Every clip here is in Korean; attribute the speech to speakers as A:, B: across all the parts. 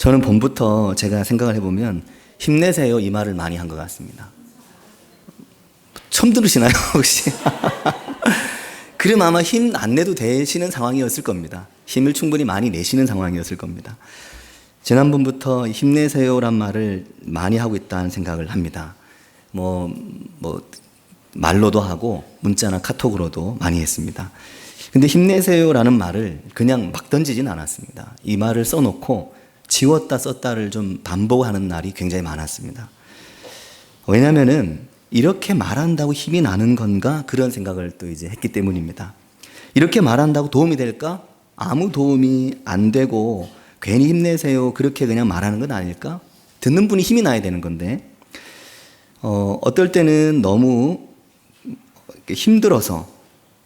A: 저는 봄부터 제가 생각을 해보면 힘내세요 이 말을 많이 한 것 같습니다. 처음 들으시나요 혹시? 그럼 아마 힘 안 내도 되시는 상황이었을 겁니다. 힘을 충분히 많이 내시는 상황이었을 겁니다. 지난번부터 힘내세요란 말을 많이 하고 있다는 생각을 합니다. 말로도 하고 문자나 카톡으로도 많이 했습니다. 근데 힘내세요라는 말을 그냥 막 던지진 않았습니다. 이 말을 써놓고 지웠다 썼다를 좀 반복하는 날이 굉장히 많았습니다. 왜냐면은 이렇게 말한다고 힘이 나는 건가? 그런 생각을 또 이제 했기 때문입니다. 이렇게 말한다고 도움이 될까? 아무 도움이 안 되고 괜히 힘내세요 그렇게 그냥 말하는 건 아닐까? 듣는 분이 힘이 나야 되는 건데 어떨 때는 너무 힘들어서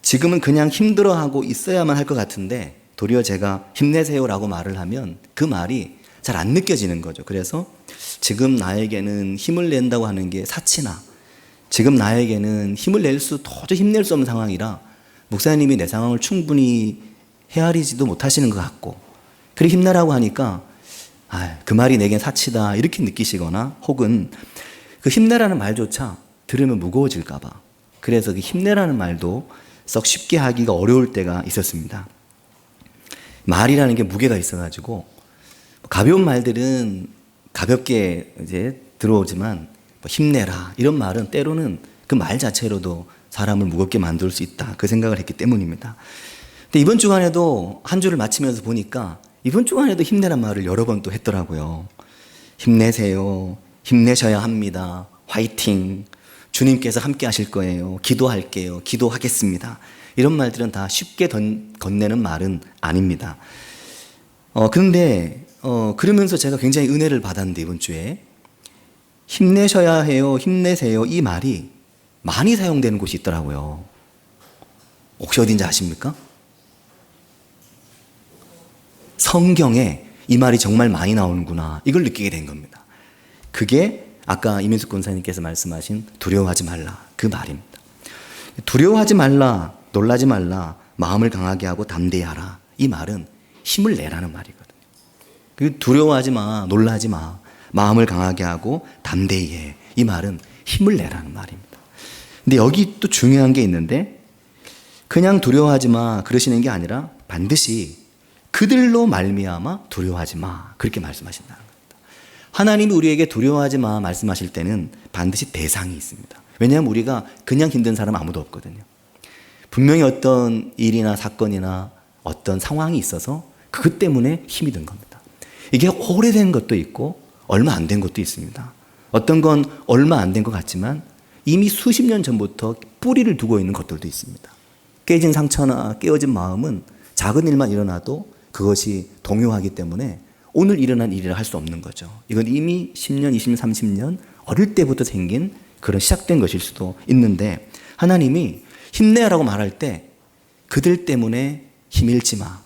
A: 지금은 그냥 힘들어하고 있어야만 할 것 같은데 도리어 제가 힘내세요라고 말을 하면 그 말이 잘 안 느껴지는 거죠. 그래서 지금 나에게는 힘을 낸다고 하는 게 사치나 지금 나에게는 힘을 도저히 힘낼 수 없는 상황이라 목사님이 내 상황을 충분히 헤아리지도 못하시는 것 같고 그리고 힘내라고 하니까 그 말이 내겐 사치다 이렇게 느끼시거나 혹은 그 힘내라는 말조차 들으면 무거워질까 봐 그래서 그 힘내라는 말도 썩 쉽게 하기가 어려울 때가 있었습니다. 말이라는 게 무게가 있어가지고 가벼운 말들은 가볍게 이제 들어오지만 힘내라 이런 말은 때로는 그 말 자체로도 사람을 무겁게 만들 수 있다 그 생각을 했기 때문입니다. 근데 이번 주간에도 한 주를 마치면서 보니까 이번 주간에도 힘내란 말을 여러 번 또 했더라고요. 힘내세요. 힘내셔야 합니다. 화이팅. 주님께서 함께 하실 거예요. 기도할게요. 기도하겠습니다. 이런 말들은 다 쉽게 건네는 말은 아닙니다. 그런데 그러면서 제가 굉장히 은혜를 받았는데 이번 주에 힘내셔야 해요. 힘내세요. 이 말이 많이 사용되는 곳이 있더라고요. 혹시 어딘지 아십니까? 성경에 이 말이 정말 많이 나오는구나. 이걸 느끼게 된 겁니다. 그게 아까 이민숙 권사님께서 말씀하신 두려워하지 말라. 그 말입니다. 두려워하지 말라. 놀라지 말라. 마음을 강하게 하고 담대히 하라. 이 말은 힘을 내라는 말이거든요. 두려워하지 마. 놀라지 마. 마음을 강하게 하고 담대히 해. 이 말은 힘을 내라는 말입니다. 근데 여기 또 중요한 게 있는데 그냥 두려워하지 마 그러시는 게 아니라 반드시 그들로 말미암아 두려워하지 마 그렇게 말씀하신다는 겁니다. 하나님이 우리에게 두려워하지 마 말씀하실 때는 반드시 대상이 있습니다. 왜냐하면 우리가 그냥 힘든 사람 아무도 없거든요. 분명히 어떤 일이나 사건이나 어떤 상황이 있어서 그것 때문에 힘이 든 겁니다. 이게 오래된 것도 있고 얼마 안 된 것도 있습니다. 어떤 건 얼마 안 된 것 같지만 이미 수십 년 전부터 뿌리를 두고 있는 것들도 있습니다. 깨진 상처나 깨어진 마음은 작은 일만 일어나도 그것이 동요하기 때문에 오늘 일어난 일이라 할 수 없는 거죠. 이건 이미 10년, 20년, 30년 어릴 때부터 생긴 그런 시작된 것일 수도 있는데 하나님이 힘내라고 말할 때 그들 때문에 힘 잃지 마.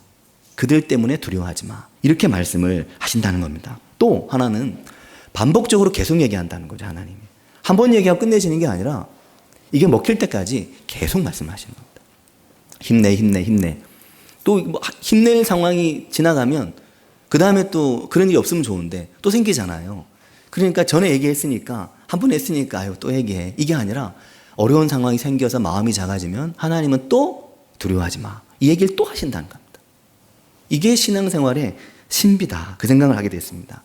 A: 그들 때문에 두려워하지 마. 이렇게 말씀을 하신다는 겁니다. 또 하나는 반복적으로 계속 얘기한다는 거죠. 하나님이. 한 번 얘기하고 끝내시는 게 아니라 이게 먹힐 때까지 계속 말씀하시는 겁니다. 힘내, 힘내, 힘내. 또 힘낼 상황이 지나가면 그 다음에 또 그런 일이 없으면 좋은데 또 생기잖아요. 그러니까 전에 얘기했으니까 한 번 했으니까 또 얘기해. 이게 아니라 어려운 상황이 생겨서 마음이 작아지면 하나님은 또 두려워하지 마. 이 얘기를 또 하신다는 겁니다. 이게 신앙생활의 신비다. 그 생각을 하게 됐습니다.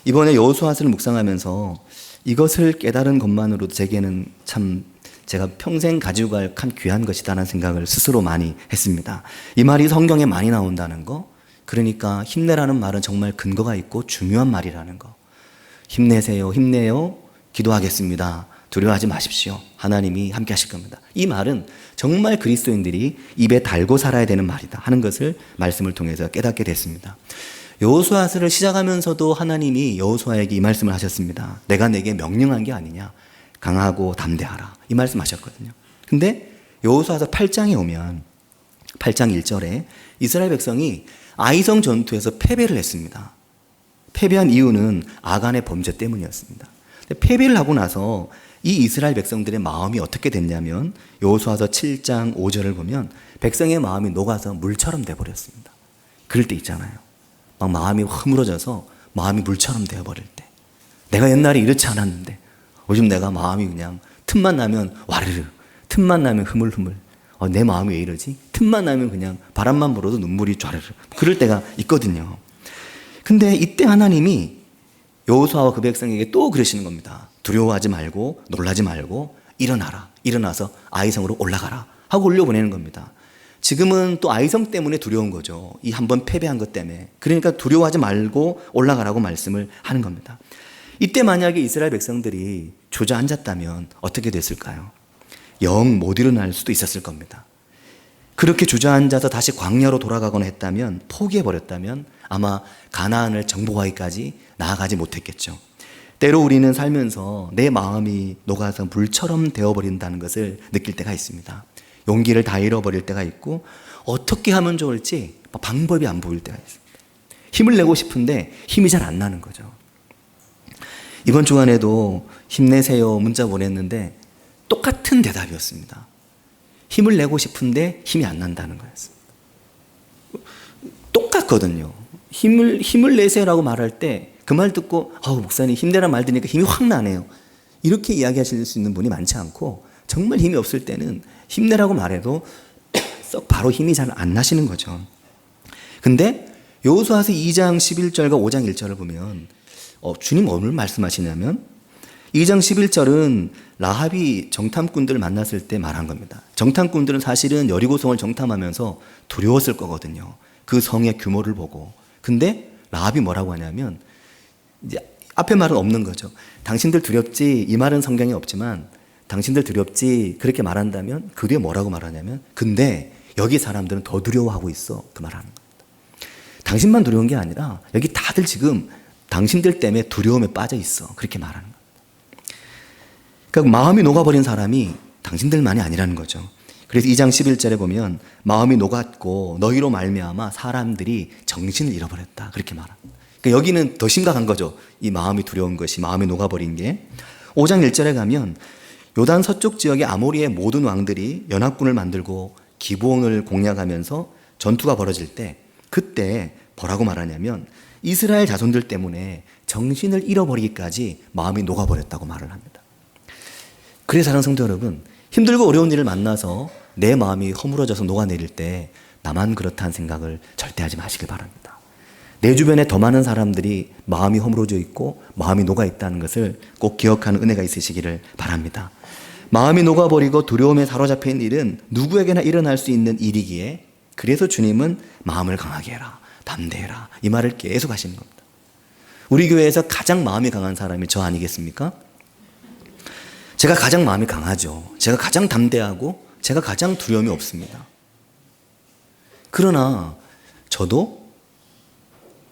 A: 이번에 여호수아서를 묵상하면서 이것을 깨달은 것만으로도 제게는 참 제가 평생 가지고 갈 참 귀한 것이다라는 생각을 스스로 많이 했습니다. 이 말이 성경에 많이 나온다는 거, 그러니까 힘내라는 말은 정말 근거가 있고 중요한 말이라는 거. 힘내세요, 힘내요, 기도하겠습니다. 두려워하지 마십시오. 하나님이 함께 하실 겁니다. 이 말은 정말 그리스도인들이 입에 달고 살아야 되는 말이다 하는 것을 말씀을 통해서 깨닫게 됐습니다. 여호수아서를 시작하면서도 하나님이 여호수아에게 이 말씀을 하셨습니다. 내가 내게 명령한 게 아니냐. 강하고 담대하라. 이 말씀 하셨거든요. 근데 여호수아서 8장에 오면 8장 1절에 이스라엘 백성이 아이성 전투에서 패배를 했습니다. 패배한 이유는 아간의 범죄 때문이었습니다. 패배를 하고 나서 이 이스라엘 백성들의 마음이 어떻게 됐냐면 여호수아서 7장 5절을 보면 백성의 마음이 녹아서 물처럼 돼버렸습니다. 그럴 때 있잖아요. 막 마음이 허물어져서 마음이 물처럼 되어버릴 때, 내가 옛날에 이렇지 않았는데 요즘 내가 마음이 그냥 틈만 나면 와르르, 틈만 나면 흐물흐물, 내 마음이 왜 이러지? 틈만 나면 그냥 바람만 불어도 눈물이 쫘르르, 그럴 때가 있거든요. 근데 이때 하나님이 여호수아와 그 백성에게 또 그러시는 겁니다. 두려워하지 말고 놀라지 말고 일어나라, 일어나서 아이성으로 올라가라 하고 올려보내는 겁니다. 지금은 또 아이성 때문에 두려운 거죠. 이 한번 패배한 것 때문에. 그러니까 두려워하지 말고 올라가라고 말씀을 하는 겁니다. 이때 만약에 이스라엘 백성들이 주저앉았다면 어떻게 됐을까요? 영 못 일어날 수도 있었을 겁니다. 그렇게 주저앉아서 다시 광야로 돌아가거나 했다면, 포기해버렸다면 아마 가나안을 정복하기까지 나아가지 못했겠죠. 때로 우리는 살면서 내 마음이 녹아서 물처럼 되어버린다는 것을 느낄 때가 있습니다. 용기를 다 잃어버릴 때가 있고 어떻게 하면 좋을지 방법이 안 보일 때가 있습니다. 힘을 내고 싶은데 힘이 잘 안 나는 거죠. 이번 주간에도 힘내세요 문자 보냈는데 똑같은 대답이었습니다. 힘을 내고 싶은데 힘이 안 난다는 거였습니다. 똑같거든요. 힘을 내세요라고 말할 때 그 말 듣고 목사님 힘내란 말 들으니까 힘이 확 나네요, 이렇게 이야기하실 수 있는 분이 많지 않고, 정말 힘이 없을 때는 힘내라고 말해도 썩 바로 힘이 잘 안 나시는 거죠. 근데 여호수아서 2장 11절과 5장 1절을 보면 주님 오늘 말씀하시냐면 2장 11절은 라합이 정탐꾼들을 만났을 때 말한 겁니다. 정탐꾼들은 사실은 여리고성을 정탐하면서 두려웠을 거거든요. 그 성의 규모를 보고. 근데 라합이 뭐라고 하냐면, 이제 앞에 말은 없는 거죠. 당신들 두렵지, 이 말은 성경에 없지만 당신들 두렵지 그렇게 말한다면 그 뒤에 뭐라고 말하냐면, 근데 여기 사람들은 더 두려워하고 있어, 그 말하는 겁니다. 당신만 두려운 게 아니라 여기 다들 지금 당신들 때문에 두려움에 빠져 있어, 그렇게 말하는 겁니다. 그러니까 마음이 녹아버린 사람이 당신들만이 아니라는 거죠. 그래서 2장 11절에 보면 마음이 녹았고 너희로 말미암아 사람들이 정신을 잃어버렸다, 그렇게 말합니다. 그러니까 여기는 더 심각한 거죠. 이 마음이 두려운 것이, 마음이 녹아버린 게. 5장 1절에 가면 요단 서쪽 지역의 아모리의 모든 왕들이 연합군을 만들고 기브온을 공략하면서 전투가 벌어질 때, 그때 뭐라고 말하냐면 이스라엘 자손들 때문에 정신을 잃어버리기까지 마음이 녹아버렸다고 말을 합니다. 그래서 사랑하는 성도 여러분, 힘들고 어려운 일을 만나서 내 마음이 허물어져서 녹아내릴 때 나만 그렇다는 생각을 절대 하지 마시길 바랍니다. 내 주변에 더 많은 사람들이 마음이 허물어져 있고 마음이 녹아 있다는 것을 꼭 기억하는 은혜가 있으시기를 바랍니다. 마음이 녹아버리고 두려움에 사로잡힌 일은 누구에게나 일어날 수 있는 일이기에, 그래서 주님은 마음을 강하게 해라, 담대해라, 이 말을 계속 하시는 겁니다. 우리 교회에서 가장 마음이 강한 사람이 저 아니겠습니까? 제가 가장 마음이 강하죠. 제가 가장 담대하고 제가 가장 두려움이 없습니다. 그러나 저도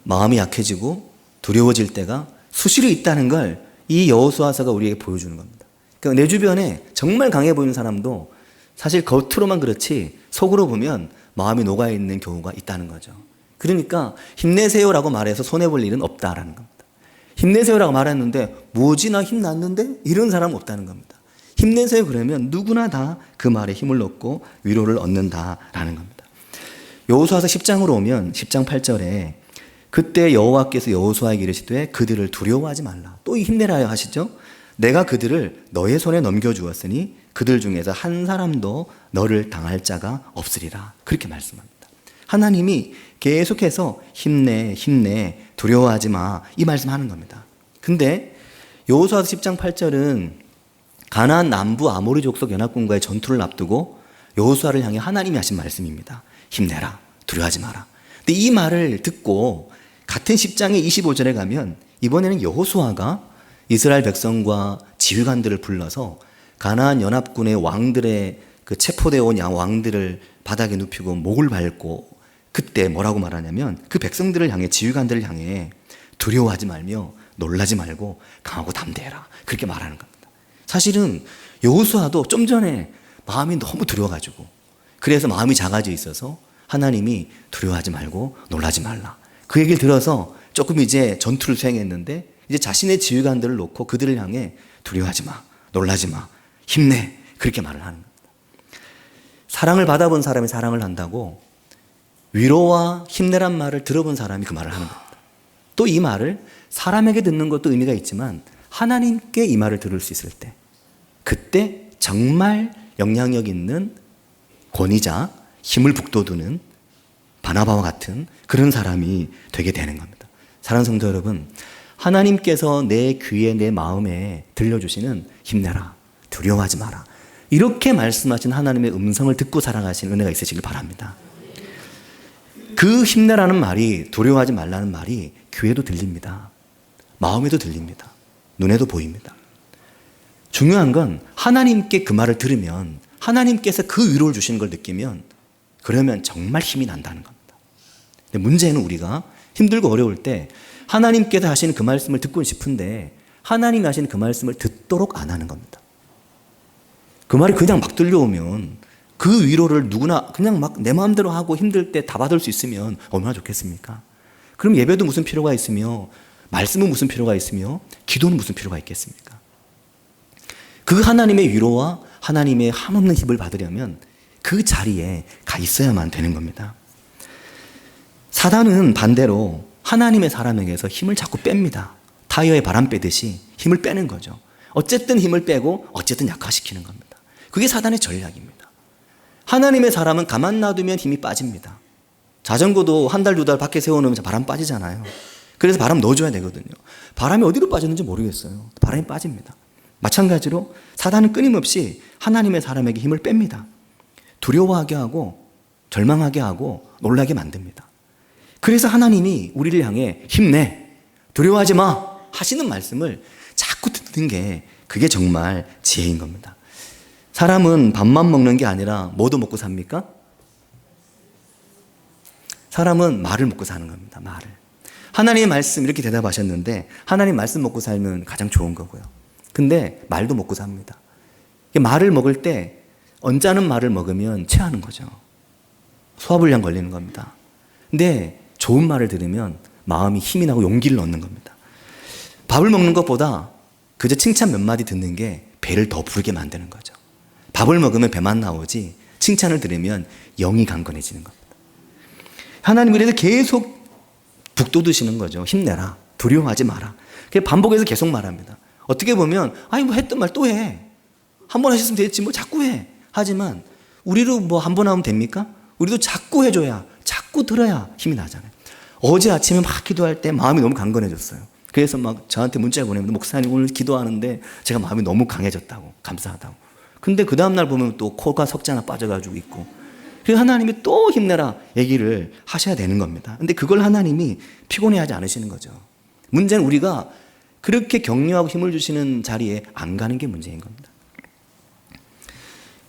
A: 마음이 약해지고 두려워질 때가 수시로 있다는 걸 이 여호수아서가 우리에게 보여주는 겁니다. 그러니까 내 주변에 정말 강해 보이는 사람도 사실 겉으로만 그렇지 속으로 보면 마음이 녹아있는 경우가 있다는 거죠. 그러니까 힘내세요라고 말해서 손해볼 일은 없다라는 겁니다. 힘내세요라고 말했는데 뭐지 나 힘났는데? 이런 사람은 없다는 겁니다. 힘내세요 그러면 누구나 다 그 말에 힘을 얻고 위로를 얻는다라는 겁니다. 여호수아서 10장으로 오면 10장 8절에 그때 여호와께서 여호수아에게 이르시되 그들을 두려워하지 말라. 또 힘내라 하시죠. 내가 그들을 너의 손에 넘겨주었으니 그들 중에서 한 사람도 너를 당할 자가 없으리라. 그렇게 말씀합니다. 하나님이 계속해서 힘내, 힘내, 두려워하지 마, 이 말씀하는 겁니다. 근데 여호수아서 10장 8절은 가나안 남부 아모리 족속 연합군과의 전투를 앞두고 여호수아를 향해 하나님이 하신 말씀입니다. 힘내라, 두려워하지 마라. 근데 이 말을 듣고 같은 10장의 25절에 가면 이번에는 여호수아가 이스라엘 백성과 지휘관들을 불러서 가나안 연합군의 왕들의 그 체포되어 온 왕들을 바닥에 눕히고 목을 밟고, 그때 뭐라고 말하냐면 그 백성들을 향해, 지휘관들을 향해 두려워하지 말며 놀라지 말고 강하고 담대해라, 그렇게 말하는 겁니다. 사실은 여호수아도 좀 전에 마음이 너무 두려워가지고, 그래서 마음이 작아져 있어서 하나님이 두려워하지 말고 놀라지 말라, 그 얘기를 들어서 조금 이제 전투를 수행했는데 이제 자신의 지휘관들을 놓고 그들을 향해 두려워하지 마, 놀라지 마, 힘내, 그렇게 말을 하는 겁니다. 사랑을 받아본 사람이 사랑을 한다고, 위로와 힘내란 말을 들어본 사람이 그 말을 하는 겁니다. 또 이 말을 사람에게 듣는 것도 의미가 있지만 하나님께 이 말을 들을 수 있을 때, 그때 정말 영향력 있는 권위자, 힘을 북돋우는 바나바와 같은 그런 사람이 되게 되는 겁니다. 사랑하는 성도 여러분, 하나님께서 내 귀에 내 마음에 들려주시는 힘내라, 두려워하지 마라, 이렇게 말씀하신 하나님의 음성을 듣고 살아가신 은혜가 있으시길 바랍니다. 그 힘내라는 말이, 두려워하지 말라는 말이 귀에도 들립니다. 마음에도 들립니다. 눈에도 보입니다. 중요한 건 하나님께 그 말을 들으면, 하나님께서 그 위로를 주시는 걸 느끼면, 그러면 정말 힘이 난다는 겁니다. 근데 문제는 우리가 힘들고 어려울 때 하나님께서 하시는 그 말씀을 듣고 싶은데 하나님이 하시는 그 말씀을 듣도록 안 하는 겁니다. 그 말이 그냥 막 들려오면 그 위로를 누구나 그냥 막 내 마음대로 하고 힘들 때 다 받을 수 있으면 얼마나 좋겠습니까? 그럼 예배도 무슨 필요가 있으며, 말씀은 무슨 필요가 있으며, 기도는 무슨 필요가 있겠습니까? 그 하나님의 위로와 하나님의 한없는 힘을 받으려면 그 자리에 가 있어야만 되는 겁니다. 사단은 반대로 하나님의 사람에게서 힘을 자꾸 뺍니다. 타이어에 바람 빼듯이 힘을 빼는 거죠. 어쨌든 힘을 빼고 어쨌든 약화시키는 겁니다. 그게 사단의 전략입니다. 하나님의 사람은 가만 놔두면 힘이 빠집니다. 자전거도 한 달, 두 달 밖에 세워놓으면 바람 빠지잖아요. 그래서 바람 넣어줘야 되거든요. 바람이 어디로 빠졌는지 모르겠어요. 바람이 빠집니다. 마찬가지로 사단은 끊임없이 하나님의 사람에게 힘을 뺍니다. 두려워하게 하고 절망하게 하고 놀라게 만듭니다. 그래서 하나님이 우리를 향해 힘내, 두려워하지 마 하시는 말씀을 자꾸 듣는 게, 그게 정말 지혜인 겁니다. 사람은 밥만 먹는 게 아니라 뭐도 먹고 삽니까? 사람은 말을 먹고 사는 겁니다. 말을. 하나님의 말씀 이렇게 대답하셨는데 하나님 말씀 먹고 살면 가장 좋은 거고요. 근데 말도 먹고 삽니다. 말을 먹을 때 언짢은 말을 먹으면 체하는 거죠. 소화불량 걸리는 겁니다. 근데 좋은 말을 들으면 마음이 힘이 나고 용기를 얻는 겁니다. 밥을 먹는 것보다 그저 칭찬 몇 마디 듣는 게 배를 더 부르게 만드는 거죠. 밥을 먹으면 배만 나오지 칭찬을 들으면 영이 강건해지는 겁니다. 하나님 그래서 계속 북돋우시는 거죠. 힘내라, 두려워하지 마라. 반복해서 계속 말합니다. 어떻게 보면 아니 뭐 했던 말 또 해. 한 번 하셨으면 됐지 뭐 자꾸 해. 하지만 우리도 뭐 한 번 하면 됩니까? 우리도 자꾸 해줘야, 자꾸 들어야 힘이 나잖아요. 어제 아침에 막 기도할 때 마음이 너무 강건해졌어요. 그래서 막 저한테 문자 보내면 목사님 오늘 기도하는데 제가 마음이 너무 강해졌다고, 감사하다고. 근데 그 다음날 보면 또 코가 석자나 빠져가지고 있고, 그래서 하나님이 또 힘내라 얘기를 하셔야 되는 겁니다. 근데 그걸 하나님이 피곤해하지 않으시는 거죠. 문제는 우리가 그렇게 격려하고 힘을 주시는 자리에 안 가는 게 문제인 겁니다.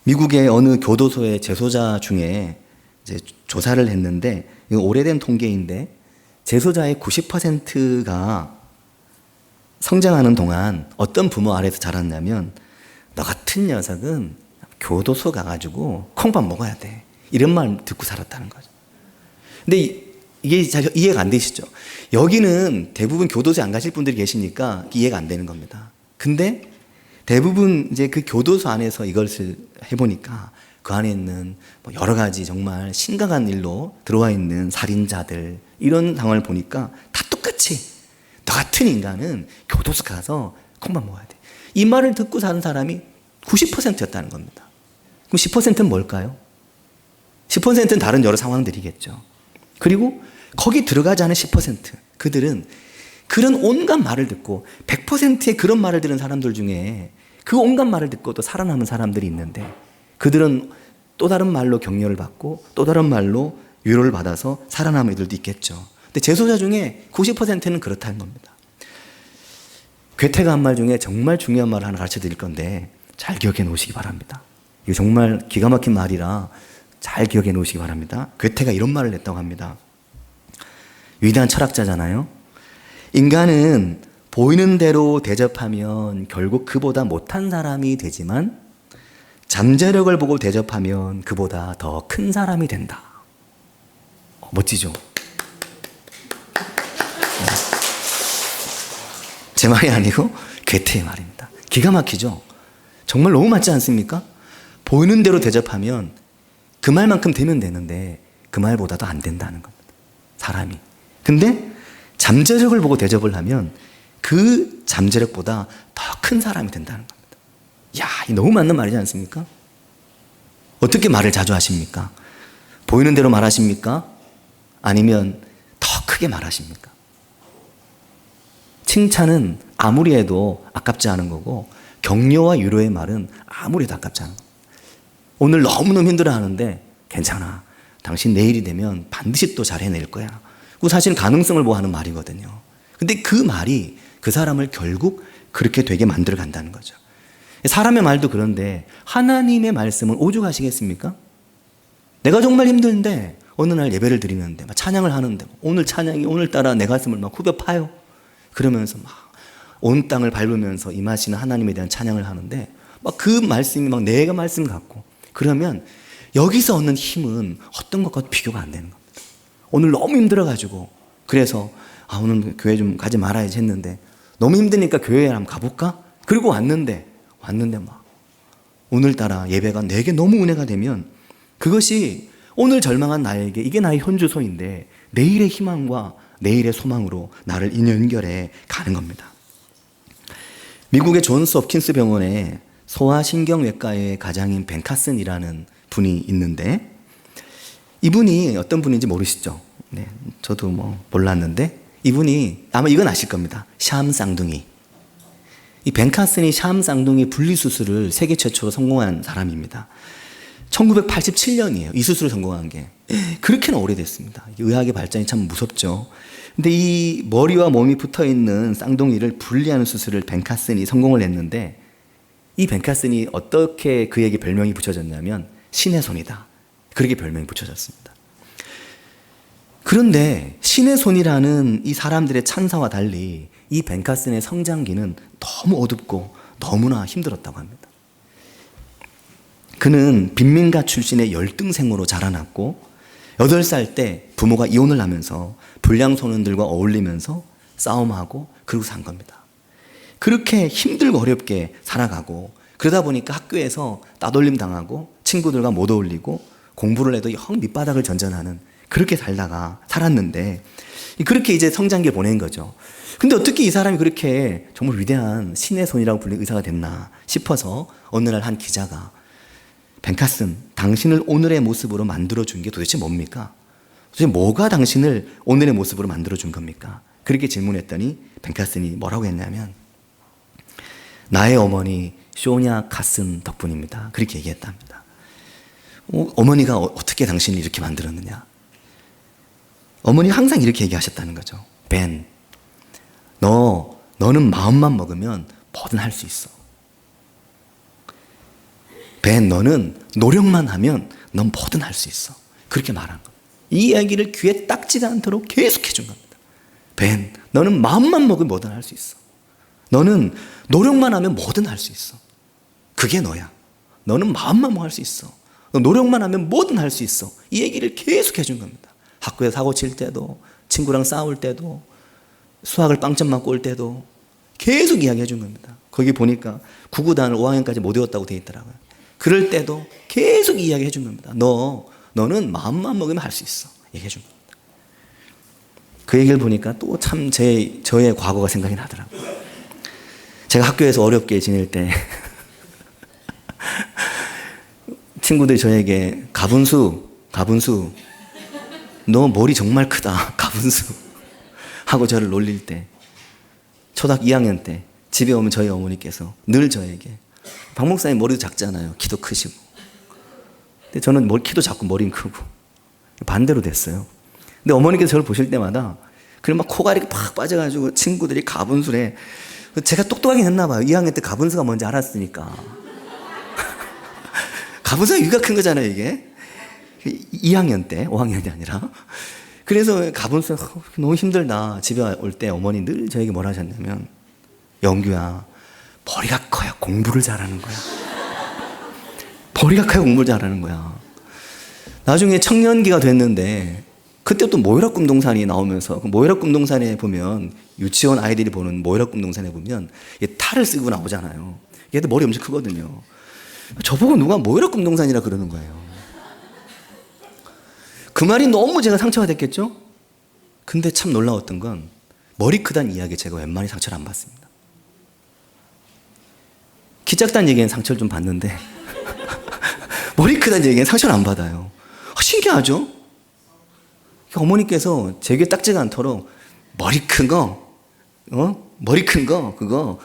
A: 미국의 어느 교도소의 재소자 중에 이제 조사를 했는데, 이거 오래된 통계인데 재소자의 90%가 성장하는 동안 어떤 부모 아래에서 자랐냐면, 너 같은 녀석은 교도소 가가지고 콩밥 먹어야 돼, 이런 말 듣고 살았다는 거죠. 근데 이게 잘 이해가 안 되시죠? 여기는 대부분 교도소에 안 가실 분들이 계시니까 이해가 안 되는 겁니다. 근데 대부분 이제 그 교도소 안에서 이것을 해보니까 그 안에 있는 뭐 여러 가지 정말 심각한 일로 들어와 있는 살인자들, 이런 상황을 보니까 다 똑같이 너 같은 인간은 교도소 가서 콩밥 먹어야 돼, 이 말을 듣고 사는 사람이 90%였다는 겁니다. 그럼 10%는 뭘까요? 10%는 다른 여러 상황들이겠죠. 그리고 거기 들어가지 않은 10%, 그들은 그런 온갖 말을 듣고 100%의 그런 말을 들은 사람들 중에 그 온갖 말을 듣고 또 살아남은 사람들이 있는데, 그들은 또 다른 말로 격려를 받고 또 다른 말로 위로를 받아서 살아남은 이들도 있겠죠. 근데 재소자 중에 90%는 그렇다는 겁니다. 괴테가 한 말 중에 정말 중요한 말을 하나 가르쳐 드릴 건데 잘 기억해 놓으시기 바랍니다. 이거 정말 기가 막힌 말이라 잘 기억해 놓으시기 바랍니다. 괴테가 이런 말을 했다고 합니다. 위대한 철학자잖아요. 인간은 보이는 대로 대접하면 결국 그보다 못한 사람이 되지만 잠재력을 보고 대접하면 그보다 더 큰 사람이 된다. 멋지죠? 제 말이 아니고 괴테의 말입니다. 기가 막히죠? 정말 너무 맞지 않습니까? 보이는 대로 대접하면 그 말만큼 되면 되는데 그 말보다도 안 된다는 겁니다. 사람이. 근데 잠재력을 보고 대접을 하면 그 잠재력보다 더 큰 사람이 된다는 겁니다. 야, 이 너무 맞는 말이지 않습니까? 어떻게 말을 자주 하십니까? 보이는 대로 말하십니까? 아니면 더 크게 말하십니까? 칭찬은 아무리 해도 아깝지 않은 거고, 격려와 위로의 말은 아무리 해도 아깝지 않은 겁니다. 오늘 너무너무 힘들어하는데 괜찮아. 당신 내일이 되면 반드시 또 잘 해낼 거야. 그 사실 가능성을 보호하는 말이거든요. 근데 그 말이 그 사람을 결국 그렇게 되게 만들어 간다는 거죠. 사람의 말도 그런데 하나님의 말씀은 오죽하시겠습니까? 내가 정말 힘든데 어느 날 예배를 드리는데 막 찬양을 하는데 오늘 찬양이 오늘따라 내 가슴을 막 후벼 파요. 그러면서 막 온 땅을 밟으면서 임하시는 하나님에 대한 찬양을 하는데 막 그 말씀이 막 내가 말씀 같고, 그러면 여기서 얻는 힘은 어떤 것과도 비교가 안 되는 겁니다. 오늘 너무 힘들어가지고 그래서 오늘 교회 좀 가지 말아야지 했는데 너무 힘드니까 교회에 한번 가볼까? 그리고 왔는데 막 오늘따라 예배가 내게 너무 은혜가 되면 그것이 오늘 절망한 나에게 이게 나의 현주소인데 내일의 희망과 내일의 소망으로 나를 연결해 가는 겁니다. 미국의 존스 홉킨스 병원에 소아신경외과의 과장인 벤 카슨이라는 분이 있는데, 이분이 어떤 분인지 모르시죠? 네, 저도 몰랐는데 이분이 아마 이건 아실 겁니다. 샴 쌍둥이. 이 벤 카슨이 샴 쌍둥이 분리수술을 세계 최초로 성공한 사람입니다. 1987년이에요. 이 수술을 성공한 게. 그렇게나 오래됐습니다. 의학의 발전이 참 무섭죠. 근데 이 머리와 몸이 붙어 있는 쌍둥이를 분리하는 수술을 벤 카슨이 성공을 했는데, 이 벤 카슨이 어떻게 그에게 별명이 붙여졌냐면 신의 손이다. 그렇게 별명이 붙여졌습니다. 그런데 신의 손이라는 이 사람들의 찬사와 달리 이 벤 카슨의 성장기는 너무 어둡고 너무나 힘들었다고 합니다. 그는 빈민가 출신의 열등생으로 자라났고 8살 때 부모가 이혼을 하면서 불량 소년들과 어울리면서 싸움하고 그러고 산 겁니다. 그렇게 힘들고 어렵게 살아가고 그러다 보니까 학교에서 따돌림 당하고 친구들과 못 어울리고 공부를 해도 영 밑바닥을 전전하는 그렇게 살았는데 그렇게 이제 성장기를 보낸 거죠. 근데 어떻게 이 사람이 그렇게 정말 위대한 신의 손이라고 불리는 의사가 됐나 싶어서 어느 날 한 기자가 벤 카슨, 당신을 오늘의 모습으로 만들어준 게 도대체 뭡니까? 도대체 뭐가 당신을 오늘의 모습으로 만들어준 겁니까? 그렇게 질문했더니 벤 카슨이 뭐라고 했냐면 나의 어머니 쇼냐 카슨 덕분입니다. 그렇게 얘기했답니다. 어머니가 어떻게 당신을 이렇게 만들었느냐? 어머니가 항상 이렇게 얘기하셨다는 거죠. 벤, 너는 마음만 먹으면 뭐든 할 수 있어. 벤, 너는 노력만 하면 넌 뭐든 할 수 있어. 그렇게 말한 겁니다. 이 이야기를 귀에 딱지도 않도록 계속 해준 겁니다. 벤, 너는 마음만 먹으면 뭐든 할 수 있어. 너는 노력만 하면 뭐든 할 수 있어. 그게 너야. 너는 마음만 먹으면 할 수 있어. 너 노력만 하면 뭐든 할 수 있어. 이 얘기를 계속 해준 겁니다. 학교에 사고 칠 때도, 친구랑 싸울 때도, 수학을 빵점 맞고 올 때도 계속 이야기해 준 겁니다. 거기 보니까 구구단을 5학년까지 못 외웠다고 돼 있더라고요. 그럴 때도 계속 이야기해 준 겁니다. 너는 마음만 먹으면 할 수 있어. 얘기해 준 겁니다. 그 얘기를 보니까 또 참 저의 과거가 생각이 나더라고요. 제가 학교에서 어렵게 지낼 때 친구들이 저에게 가분수 너 머리 정말 크다. 가분수 하고 저를 놀릴 때, 초등학교 2학년 때 집에 오면 저희 어머니께서 늘 저에게 박 목사님 머리도 작잖아요. 키도 크시고. 근데 저는 키도 작고 머리는 크고 반대로 됐어요. 근데 어머니께서 저를 보실 때마다 그럼 막 코가리가 팍 빠져가지고 친구들이 가분수래. 제가 똑똑하긴 했나 봐요. 2학년 때 가분수가 뭔지 알았으니까. 가분수가 유가 큰 거잖아요, 이게. 2학년 때, 5학년이 아니라. 그래서 가분수 너무 힘들다. 집에 올 때 어머니 늘 저에게 뭐라 하셨냐면, 영규야, 머리가 커야 공부를 잘하는 거야. 머리가 커야 공부를 잘하는 거야. 나중에 청년기가 됐는데 그때 또 모혈압 금동산이 나오면서 모혈압 금동산에 보면 유치원 아이들이 보는 모혈압 금동산에 보면 탈을 쓰고 나오잖아요. 얘도 머리 엄청 크거든요. 저보고 누가 모혈압 금동산이라 그러는 거예요. 그 말이 너무 제가 상처가 됐겠죠? 근데 참 놀라웠던 건 머리 크다는 이야기 제가 웬만히 상처를 안 받습니다. 키 작다는 얘기는 상처를 좀 받는데 머리 크다는 얘기는 상처를 안 받아요. 신기하죠? 어머니께서 제게 딱지가 않도록 머리 큰 거, 머리 큰 거, 그거,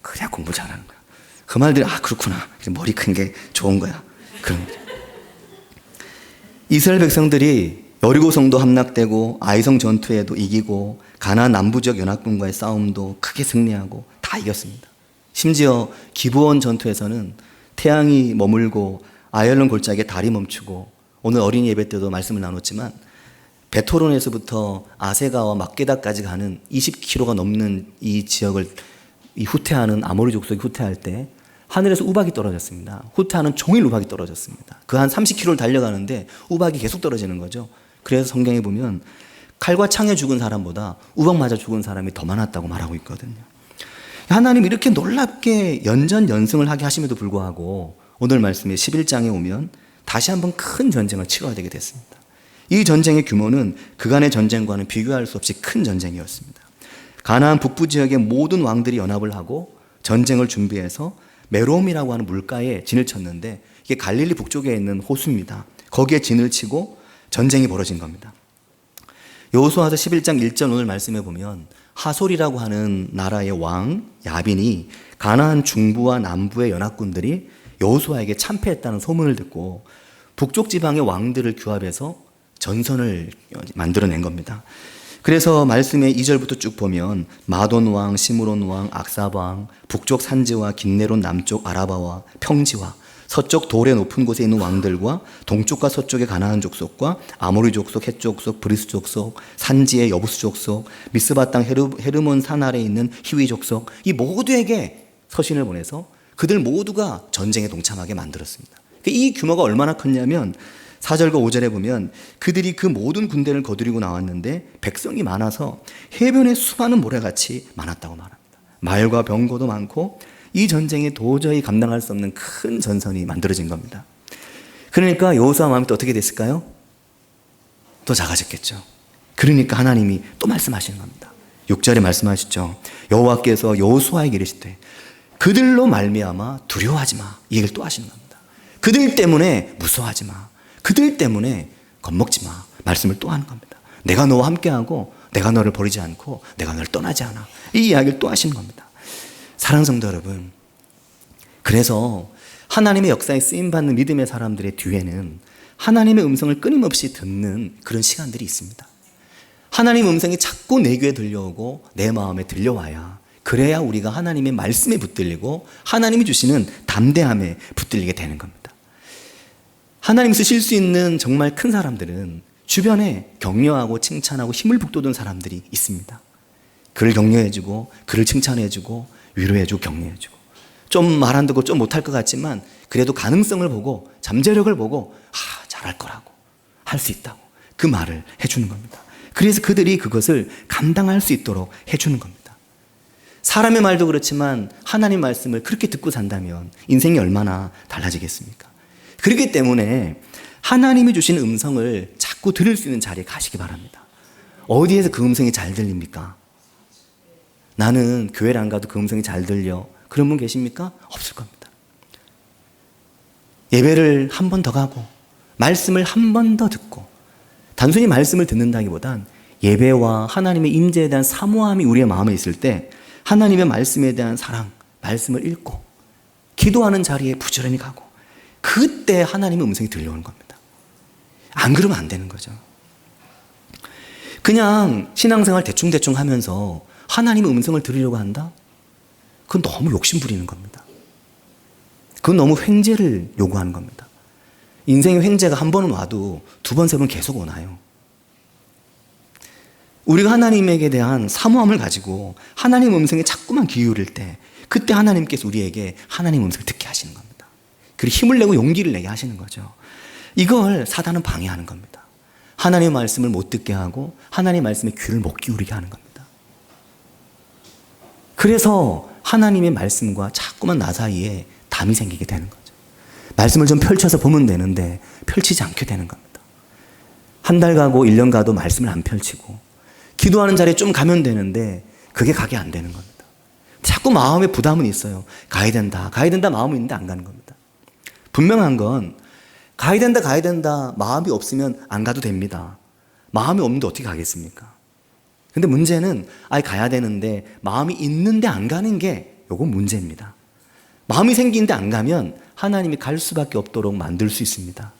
A: 그래야 공부 잘하는 거야. 그 말들이, 그렇구나. 머리 큰 게 좋은 거야. 그런 거죠. 이스라엘 백성들이 여리고성도 함락되고 아이성 전투에도 이기고 가나안 남부지역 연합군과의 싸움도 크게 승리하고 다 이겼습니다. 심지어 기브온 전투에서는 태양이 머물고 아얄론 골짜기에 달이 멈추고 오늘 어린이 예배 때도 말씀을 나눴지만 베토론에서부터 아세가와 막게다까지 가는 20km가 넘는 이 지역을 이 후퇴하는 아모리 족속이 후퇴할 때 하늘에서 우박이 떨어졌습니다. 후퇴하는 종일 우박이 떨어졌습니다. 그 한 30km를 달려가는데 우박이 계속 떨어지는 거죠. 그래서 성경에 보면 칼과 창에 죽은 사람보다 우박 맞아 죽은 사람이 더 많았다고 말하고 있거든요. 하나님이 이렇게 놀랍게 연전연승을 하게 하심에도 불구하고 오늘 말씀에 11장에 오면 다시 한번 큰 전쟁을 치러야 되게 됐습니다. 이 전쟁의 규모는 그간의 전쟁과는 비교할 수 없이 큰 전쟁이었습니다. 가나안 북부 지역의 모든 왕들이 연합을 하고 전쟁을 준비해서 메롬이라고 하는 물가에 진을 쳤는데 이게 갈릴리 북쪽에 있는 호수입니다. 거기에 진을 치고 전쟁이 벌어진 겁니다. 여호수아서 11장 1절 오늘 말씀해 보면 하솔이라고 하는 나라의 왕 야빈이 가나안 중부와 남부의 연합군들이 여호수아에게 참패했다는 소문을 듣고 북쪽 지방의 왕들을 규합해서 전선을 만들어낸 겁니다. 그래서 말씀의 2절부터 쭉 보면 마돈 왕, 시므론 왕, 악삽 왕, 북쪽 산지와 긴네론 남쪽 아라바와 평지와 서쪽 돌의 높은 곳에 있는 왕들과 동쪽과 서쪽의 가나안 족속과 아모리 족속, 헷 족속, 브리스 족속, 산지의 여부스 족속, 미스바 땅 헤르몬 산 아래에 있는 히위 족속 이 모두에게 서신을 보내서 그들 모두가 전쟁에 동참하게 만들었습니다. 이 규모가 얼마나 컸냐면 4절과 5절에 보면 그들이 그 모든 군대를 거두리고 나왔는데 백성이 많아서 해변에 수많은 모래같이 많았다고 말합니다. 말과 병거도 많고 이 전쟁에 도저히 감당할 수 없는 큰 전선이 만들어진 겁니다. 그러니까 여호수아 마음이 또 어떻게 됐을까요? 또 작아졌겠죠. 그러니까 하나님이 또 말씀하시는 겁니다. 6절에 말씀하시죠. 여호와께서 여호수아에게 이르시되 그들로 말미암아 두려워하지 마. 이 얘기를 또 하시는 겁니다. 그들 때문에 무서워하지 마. 그들 때문에 겁먹지 마. 말씀을 또 하는 겁니다. 내가 너와 함께하고 내가 너를 버리지 않고 내가 너를 떠나지 않아. 이 이야기를 또 하시는 겁니다. 사랑하는 성도 여러분, 그래서 하나님의 역사에 쓰임받는 믿음의 사람들의 뒤에는 하나님의 음성을 끊임없이 듣는 그런 시간들이 있습니다. 하나님의 음성이 자꾸 내 귀에 들려오고 내 마음에 들려와야 그래야 우리가 하나님의 말씀에 붙들리고 하나님이 주시는 담대함에 붙들리게 되는 겁니다. 하나님 쓰실 수 있는 정말 큰 사람들은 주변에 격려하고 칭찬하고 힘을 북돋은 사람들이 있습니다. 그를 격려해주고 그를 칭찬해주고 위로해주고 격려해주고 좀 말 안 듣고 좀 못할 것 같지만 그래도 가능성을 보고 잠재력을 보고 잘할 거라고 할 수 있다고 그 말을 해주는 겁니다. 그래서 그들이 그것을 감당할 수 있도록 해주는 겁니다. 사람의 말도 그렇지만 하나님 말씀을 그렇게 듣고 산다면 인생이 얼마나 달라지겠습니까? 그렇기 때문에 하나님이 주신 음성을 자꾸 들을 수 있는 자리에 가시기 바랍니다. 어디에서 그 음성이 잘 들립니까? 나는 교회를 안 가도 그 음성이 잘 들려. 그런 분 계십니까? 없을 겁니다. 예배를 한 번 더 가고 말씀을 한 번 더 듣고 단순히 말씀을 듣는다기보단 예배와 하나님의 임재에 대한 사모함이 우리의 마음에 있을 때 하나님의 말씀에 대한 사랑, 말씀을 읽고 기도하는 자리에 부지런히 가고 그때 하나님의 음성이 들려오는 겁니다. 안 그러면 안 되는 거죠. 그냥 신앙생활 대충대충 하면서 하나님의 음성을 들으려고 한다? 그건 너무 욕심 부리는 겁니다. 그건 너무 횡재를 요구하는 겁니다. 인생의 횡재가 한 번은 와도 두 번, 세 번 계속 오나요? 우리가 하나님에게 대한 사모함을 가지고 하나님 음성에 자꾸만 귀 기울일 때 그때 하나님께서 우리에게 하나님 음성을 듣게 하시는 겁니다. 그리고 힘을 내고 용기를 내게 하시는 거죠. 이걸 사단은 방해하는 겁니다. 하나님의 말씀을 못 듣게 하고 하나님의 말씀에 귀를 못 기울이게 하는 겁니다. 그래서 하나님의 말씀과 자꾸만 나 사이에 담이 생기게 되는 거죠. 말씀을 좀 펼쳐서 보면 되는데 펼치지 않게 되는 겁니다. 한 달 가고 1년 가도 말씀을 안 펼치고 기도하는 자리에 좀 가면 되는데 그게 가게 안 되는 겁니다. 자꾸 마음에 부담은 있어요. 가야 된다 마음은 있는데 안 가는 겁니다. 분명한 건 가야 된다 마음이 없으면 안 가도 됩니다. 마음이 없는데 어떻게 가겠습니까? 근데 문제는 아예 가야 되는데 마음이 있는데 안 가는 게 요건 문제입니다. 마음이 생기는데 안 가면 하나님이 갈 수밖에 없도록 만들 수 있습니다.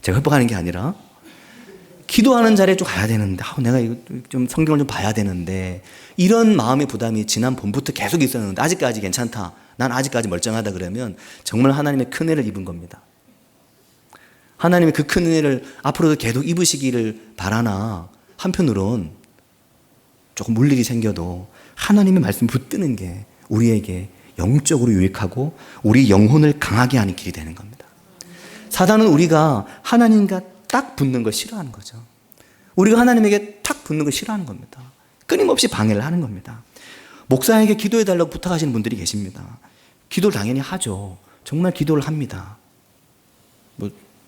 A: 제가 협박하는 게 아니라 기도하는 자리에 좀 가야 되는데 내가 이거 좀 성경을 좀 봐야 되는데 이런 마음의 부담이 지난 봄부터 계속 있었는데 아직까지 괜찮다. 난 아직까지 멀쩡하다 그러면 정말 하나님의 큰 은혜를 입은 겁니다. 하나님의 그 큰 은혜를 앞으로도 계속 입으시기를 바라나 한편으론 조금 물일이 생겨도 하나님의 말씀이 붙드는 게 우리에게 영적으로 유익하고 우리 영혼을 강하게 하는 길이 되는 겁니다. 사단은 우리가 하나님과 딱 붙는 걸 싫어하는 거죠. 우리가 하나님에게 탁 붙는 걸 싫어하는 겁니다. 끊임없이 방해를 하는 겁니다. 목사에게 기도해달라고 부탁하시는 분들이 계십니다. 기도를 당연히 하죠. 정말 기도를 합니다.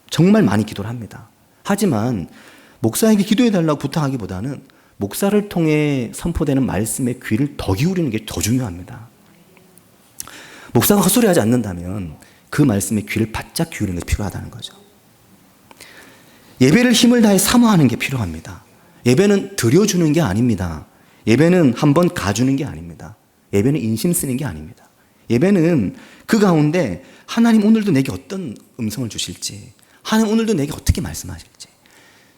A: 정말 많이 기도를 합니다. 하지만 목사에게 기도해달라고 부탁하기보다는 목사를 통해 선포되는 말씀에 귀를 더 기울이는 게 더 중요합니다. 목사가 헛소리하지 않는다면 그 말씀에 귀를 바짝 기울이는 게 필요하다는 거죠. 예배를 힘을 다해 사모하는 게 필요합니다. 예배는 드려주는 게 아닙니다. 예배는 한번 가주는 게 아닙니다. 예배는 인심 쓰는 게 아닙니다. 예배는 그 가운데 하나님 오늘도 내게 어떤 음성을 주실지, 하나님 오늘도 내게 어떻게 말씀하실지,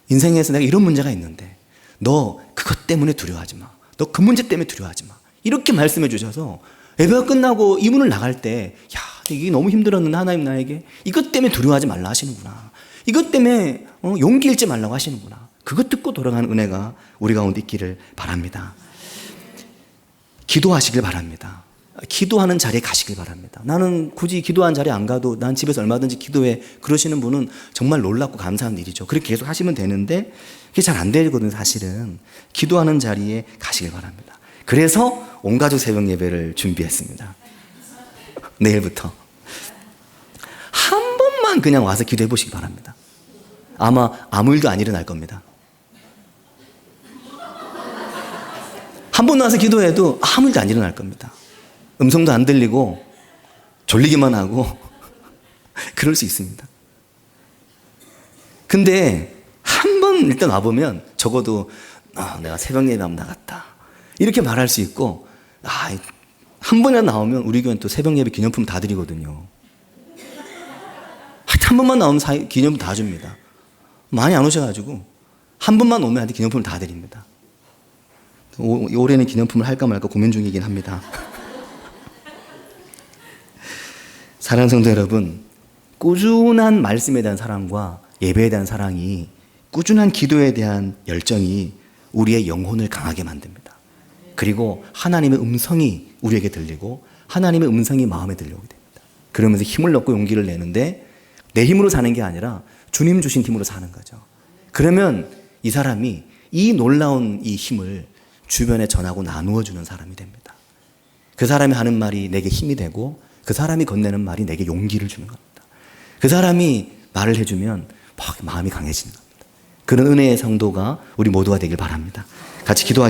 A: 인생에서 내가 이런 문제가 있는데 너 그것 때문에 두려워하지 마. 너 그 문제 때문에 두려워하지 마. 이렇게 말씀해 주셔서 예배가 끝나고 이문을 나갈 때 이게 너무 힘들었는데 하나님 나에게 이것 때문에 두려워하지 말라 하시는구나. 이것 때문에 용기 잃지 말라고 하시는구나. 그것 듣고 돌아가는 은혜가 우리 가운데 있기를 바랍니다. 기도하시길 바랍니다. 기도하는 자리에 가시길 바랍니다. 나는 굳이 기도하는 자리에 안 가도 난 집에서 얼마든지 기도해. 그러시는 분은 정말 놀랍고 감사한 일이죠. 그렇게 계속 하시면 되는데 그게 잘 안 되거든요. 사실은 기도하는 자리에 가시길 바랍니다. 그래서 온 가족 새벽 예배를 준비했습니다. 내일부터 한 번만 그냥 와서 기도해 보시기 바랍니다. 아마 아무 일도 안 일어날 겁니다. 한 번 와서 기도해도 아무 일도 안 일어날 겁니다. 음성도 안 들리고 졸리기만 하고 그럴 수 있습니다. 근데 한 번 일단 와보면 적어도 내가 새벽 예배하면 나갔다 이렇게 말할 수 있고, 한 번이라도 나오면 우리 교회는 또 새벽 예배 기념품 다 드리거든요. 한 번만 나오면 기념품 다 줍니다. 많이 안 오셔가지고 한 번만 오면 기념품을 다 드립니다. 올해는 기념품을 할까 말까 고민 중이긴 합니다. 사랑하는 성도 여러분, 꾸준한 말씀에 대한 사랑과 예배에 대한 사랑이, 꾸준한 기도에 대한 열정이 우리의 영혼을 강하게 만듭니다. 그리고 하나님의 음성이 우리에게 들리고 하나님의 음성이 마음에 들려오게 됩니다. 그러면서 힘을 얻고 용기를 내는데 내 힘으로 사는 게 아니라 주님 주신 힘으로 사는 거죠. 그러면 이 사람이 이 놀라운 이 힘을 주변에 전하고 나누어 주는 사람이 됩니다. 그 사람이 하는 말이 내게 힘이 되고 그 사람이 건네는 말이 내게 용기를 주는 겁니다. 그 사람이 말을 해주면 마음이 강해지는 겁니다. 그런 은혜의 성도가 우리 모두가 되길 바랍니다. 같이 기도하겠습니다.